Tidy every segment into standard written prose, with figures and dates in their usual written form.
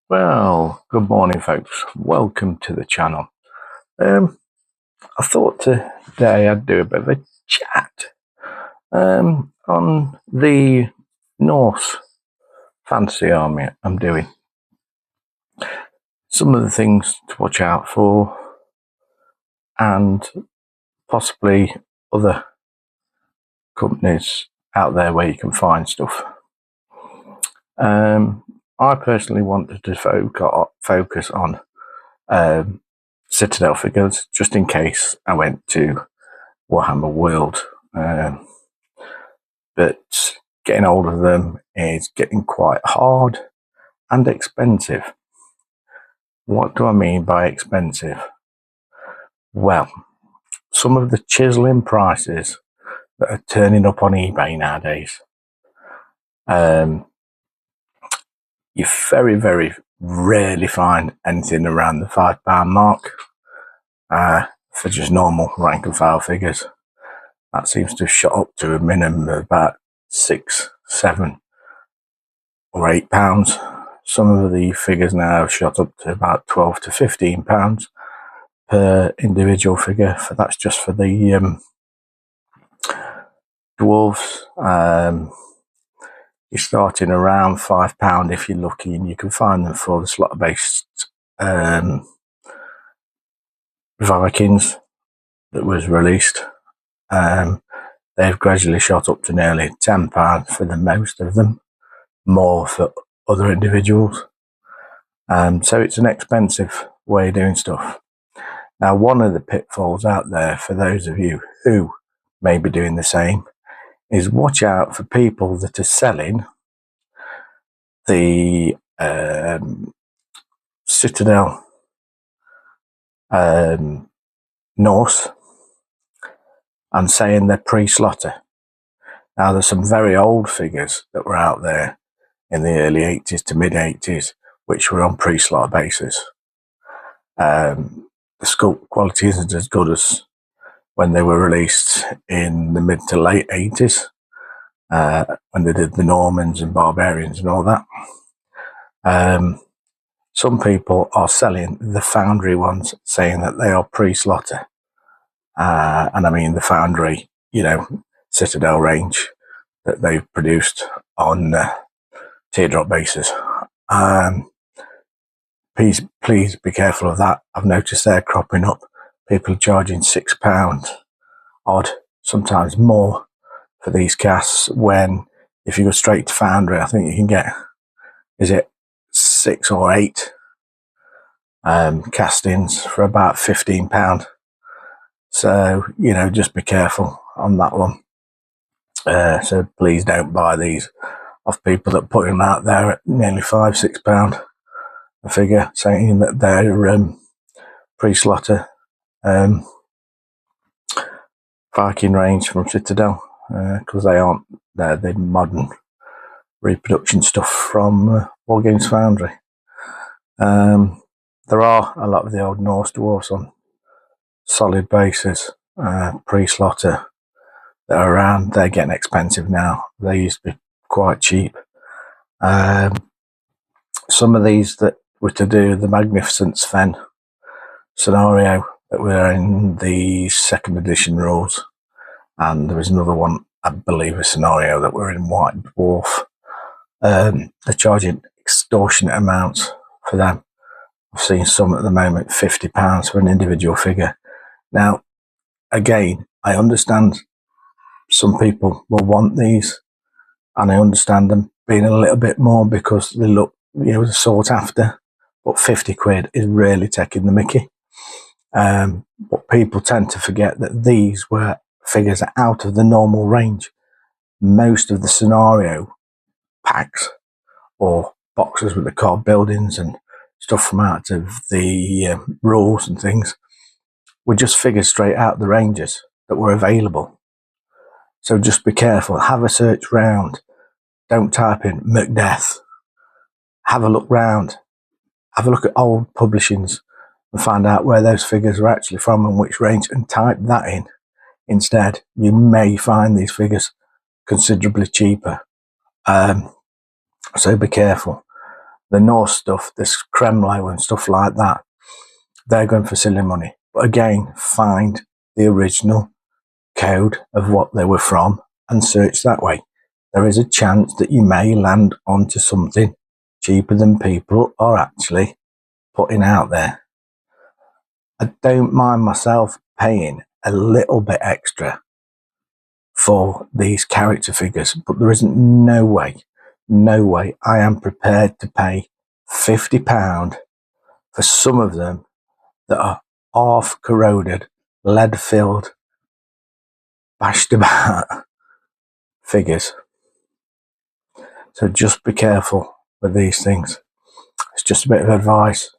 Well, good morning, folks. Welcome to the channel. I thought today I'd do a bit of a chat on the Norse Fantasy Army I'm doing. Some of the things to watch out for, and possibly other companies out there where you can find stuff. I personally wanted to focus on Citadel figures, just in case I went to Warhammer World. But getting hold of them is getting quite hard and expensive. What do I mean by expensive? Well, some of the chiseling prices that are turning up on eBay nowadays, you very, very rarely find anything around the £5 mark for just normal rank and file figures. That seems to have shot up to a minimum of about £6, £7 or £8. Some of the figures now have shot up to about £12 to £15 per individual figure. That's just for the dwarves. You're starting around £5 if you're lucky, and you can find them for the slot-based Vikings that was released. They've gradually shot up to nearly £10 for the most of them, more for other individuals. So it's an expensive way of doing stuff. Now, one of the pitfalls out there for those of you who may be doing the same is watch out for people that are selling the Citadel Norse and saying they're pre-slaughter. Now, there's some very old figures that were out there in the early 80s to mid 80s which were on pre-slaughter basis. The sculpt quality isn't as good as when they were released in the mid to late 80s, when they did the Normans and Barbarians and all that. Some people are selling the Foundry ones, saying that they are pre-slaughter. And I mean the Foundry, Citadel range that they've produced on teardrop basis. Please be careful of that. I've noticed they're cropping up. People charging £6 odd, sometimes more, for these casts, when if you go straight to Foundry, I think you can get, is it 6 or 8 castings for about £15. So, just be careful on that one. So please don't buy these off people that put them out there at nearly £5, £6 a figure, saying that they're pre-slaughter Viking range from Citadel, because they aren't. They're the modern reproduction stuff from Wargames Foundry. There are a lot of the old Norse dwarfs on solid bases, pre-slaughter, that are around. They're getting expensive now. They used to be quite cheap. Some of these that were to do the Magnificent Sven scenario that were in the 2nd edition rules, and there was another one, I believe, a scenario that were in White Dwarf. They're charging extortionate amounts for them. I've seen some at the moment, £50 for an individual figure. Now, again, I understand some people will want these, and I understand them being a little bit more because they look, sought after, but £50 is really taking the mickey. But people tend to forget that these were figures out of the normal range. Most of the scenario packs or boxes with the card buildings and stuff from out of the rules and things were just figures straight out of the ranges that were available. So just be careful. Have a search round. Don't type in Macbeth. Have a look round. Have a look at old publishings and find out where those figures are actually from and which range, and type that in instead. You may find these figures considerably cheaper. So be careful. The Norse stuff, this Kremlo and stuff like that, they're going for silly money. But again, find the original code of what they were from and search that way. There is a chance that you may land onto something cheaper than people are actually putting out there. I don't mind myself paying a little bit extra for these character figures, but there isn't no way I am prepared to pay £50 for some of them that are half corroded, lead filled, bashed about figures. So just be careful with these things. It's just a bit of advice.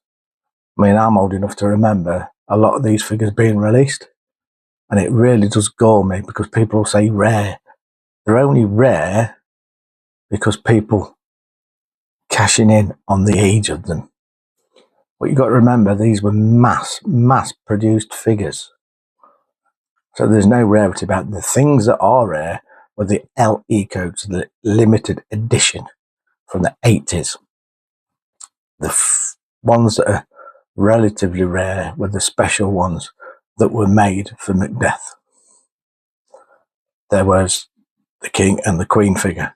I mean, I'm old enough to remember a lot of these figures being released, and it really does gall me because people will say rare. They're only rare because people cashing in on the age of them. But you've got to remember, these were mass produced figures. So there's no rarity about them. The things that are rare were the LE codes, the limited edition from the 80s. The ones that are relatively rare were the special ones that were made for Macbeth. There was the King and the Queen figure.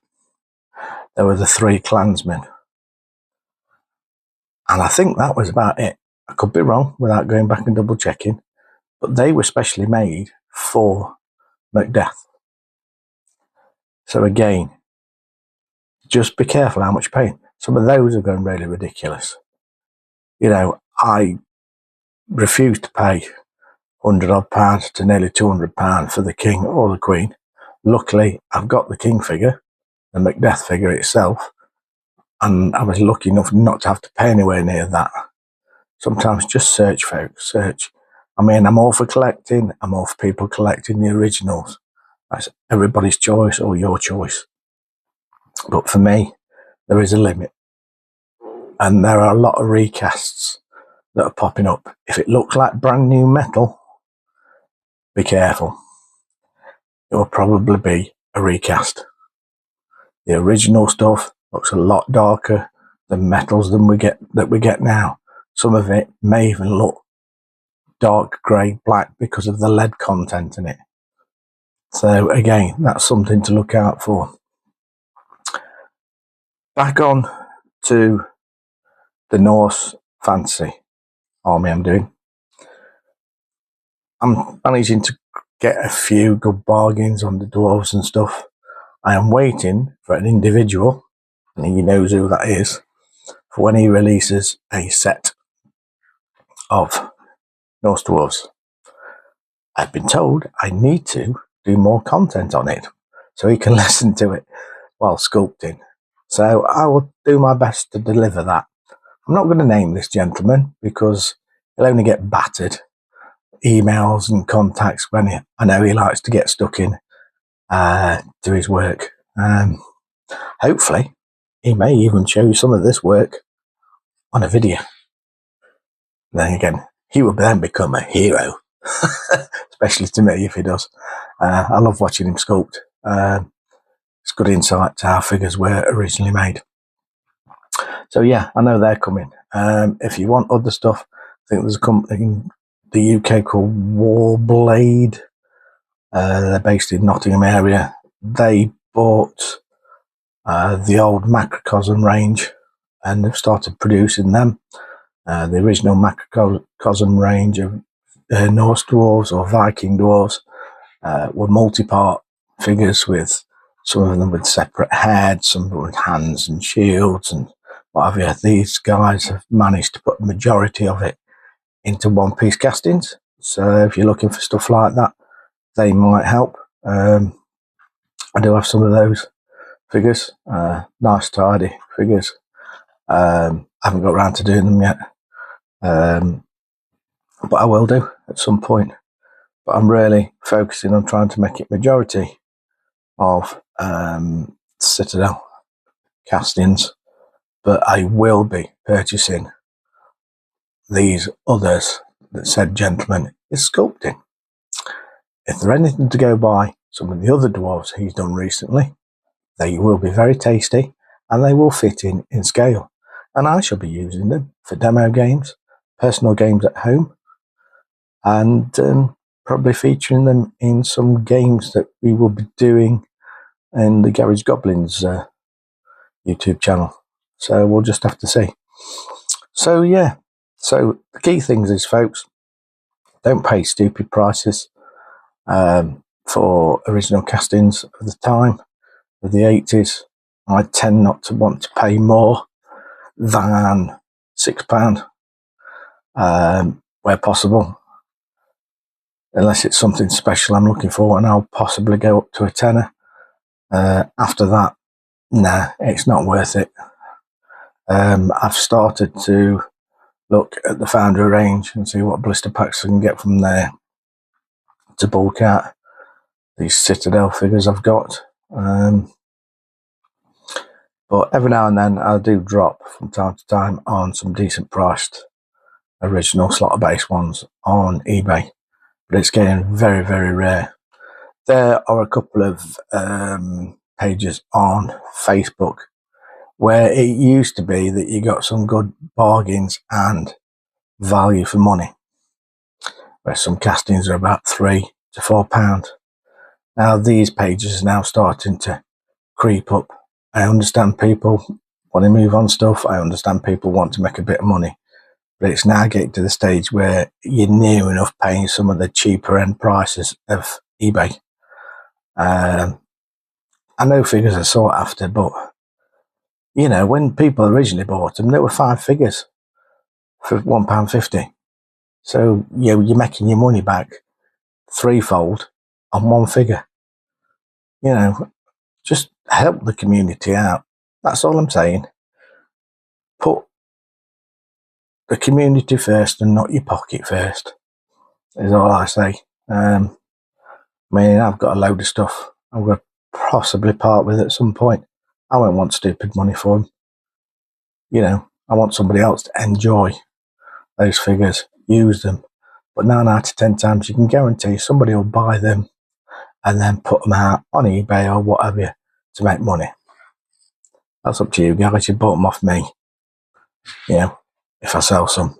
There were the 3 clansmen. And I think that was about it. I could be wrong without going back and double checking, but they were specially made for Macbeth. So again, just be careful how much you're paying. Some of those are going really ridiculous. You know, I refuse to pay £100 to nearly £200 for the King or the Queen. Luckily, I've got the King figure, the Macbeth figure itself, and I was lucky enough not to have to pay anywhere near that. Sometimes just search, folks, search. I mean, I'm all for collecting. I'm all for people collecting the originals. That's everybody's choice or your choice. But for me, there is a limit. And there are a lot of recasts that are popping up. If it looks like brand new metal, be careful. It will probably be a recast. The original stuff looks a lot darker than metals than we get now. Some of it may even look dark grey black because of the lead content in it. So again, that's something to look out for. Back on to the Norse fantasy army I'm doing. I'm managing to get a few good bargains on the dwarves and stuff. I am waiting for an individual, and he knows who that is, for when he releases a set of Norse dwarves. I've been told I need to do more content on it so he can listen to it while sculpting. So I will do my best to deliver that. I'm not going to name this gentleman because he'll only get battered emails and contacts when I know he likes to get stuck in to his work. Hopefully, he may even show you some of this work on a video. Then again, he will then become a hero, especially to me if he does. I love watching him sculpt. It's good insight to how figures were originally made. So yeah, I know they're coming. If you want other stuff, I think there's a company in the UK called Warblade. They're based in Nottingham area. They bought the old Macrocosm range and have started producing them. The original Macrocosm range of Norse dwarves or Viking dwarves were multi-part figures, with some of them with separate heads, some of them with hands and shields and what have you. These guys have managed to put the majority of it into one-piece castings. So if you're looking for stuff like that, they might help. I do have some of those figures, nice tidy figures. I haven't got around to doing them yet, but I will do at some point. But I'm really focusing on trying to make it majority of Citadel castings, but I will be purchasing these others that said gentleman is sculpting. If there's anything to go by some of the other dwarves he's done recently, they will be very tasty and they will fit in scale. and I shall be using them for demo games, personal games at home, and probably featuring them in some games that we will be doing in the Garage Goblins YouTube channel. So we'll just have to see. So yeah, so the key things is, folks, don't pay stupid prices for original castings of the time of the 80s. I tend not to want to pay more than £6 where possible, unless it's something special I'm looking for, and I'll possibly go up to a tenner. After that, nah, it's not worth it. I've started to look at the Foundry range and see what blister packs I can get from there to bulk out these Citadel figures I've got. But every now and then I do drop from time to time on some decent priced original Slaughter base ones on eBay, but it's getting very, very rare. There are a couple of pages on Facebook where it used to be that you got some good bargains and value for money, where some castings are about £3 to £4. Now these pages are now starting to creep up. I understand people want to move on stuff. I understand people want to make a bit of money, but it's now getting to the stage where you're near enough paying some of the cheaper end prices of eBay. I know figures are sought after, but you know, when people originally bought them, there were 5 figures for £1.50. So you know, you're making your money back threefold on one figure. You know, just help the community out. That's all I'm saying. Put the community first and not your pocket first, is all I say. I mean, I've got a load of stuff I'm going to possibly part with at some point. I won't want stupid money for them. You know, I want somebody else to enjoy those figures, use them. But 9 out of 10 times you can guarantee somebody will buy them and then put them out on eBay or whatever to make money. That's up to you guys. You bought them off me, you know, if I sell some.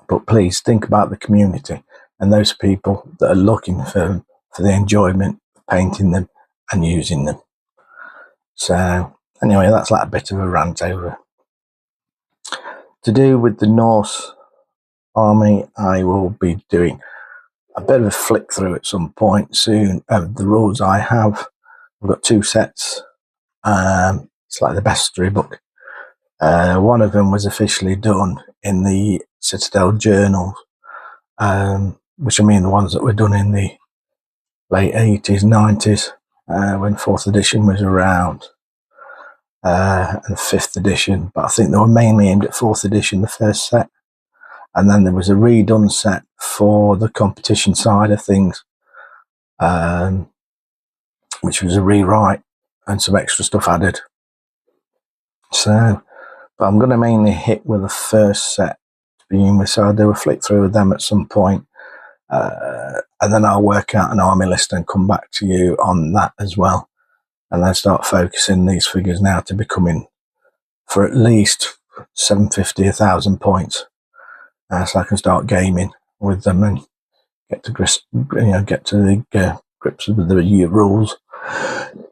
But please think about the community and those people that are looking for them, for the enjoyment of painting them and using them. So anyway, that's like a bit of a rant over. To do with the Norse army, I will be doing a bit of a flick through at some point soon of the rules I have. I've got 2 sets. It's like the bestiary book. One of them was officially done in the Citadel journals, which I mean the ones that were done in the late 80s, 90s, when 4th edition was around, and 5th edition, but I think they were mainly aimed at 4th edition, the first set. And then there was a redone set for the competition side of things, which was a rewrite and some extra stuff added. So, but I'm going to mainly hit with the first set to begin with, so I'll do a flick through with them at some point, and then I'll work out an army list and come back to you on that as well, and then start focusing these figures now to becoming for at least 750, 1,000 points, so I can start gaming with them and get to grips, get to the grips with the rules.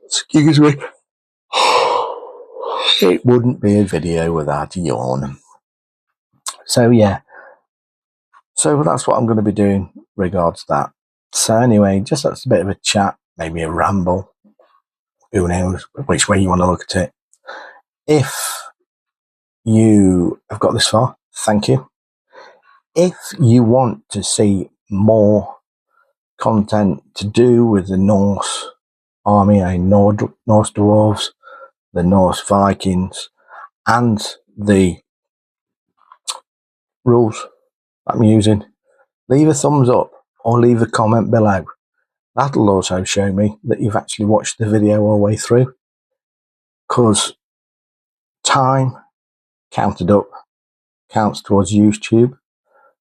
Excuse me. It wouldn't be a video without a yawn. So yeah, so that's what I'm going to be doing regards to that. So anyway, just that's a bit of a chat, maybe a ramble, who knows which way you want to look at it. If you have got this far, thank you. If you want to see more content to do with the Norse army, Norse dwarves, the Norse Vikings, and the rules that I'm using, leave a thumbs up or leave a comment below. That'll also show me that you've actually watched the video all the way through, because time counted up counts towards YouTube.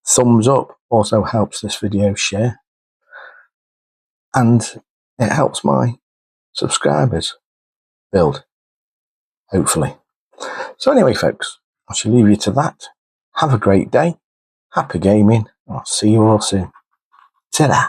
Thumbs up also helps this video share, and it helps my subscribers build, hopefully. So anyway, folks, I shall leave you to that. Have a great day. Happy gaming. I'll see you all soon. Ta-da.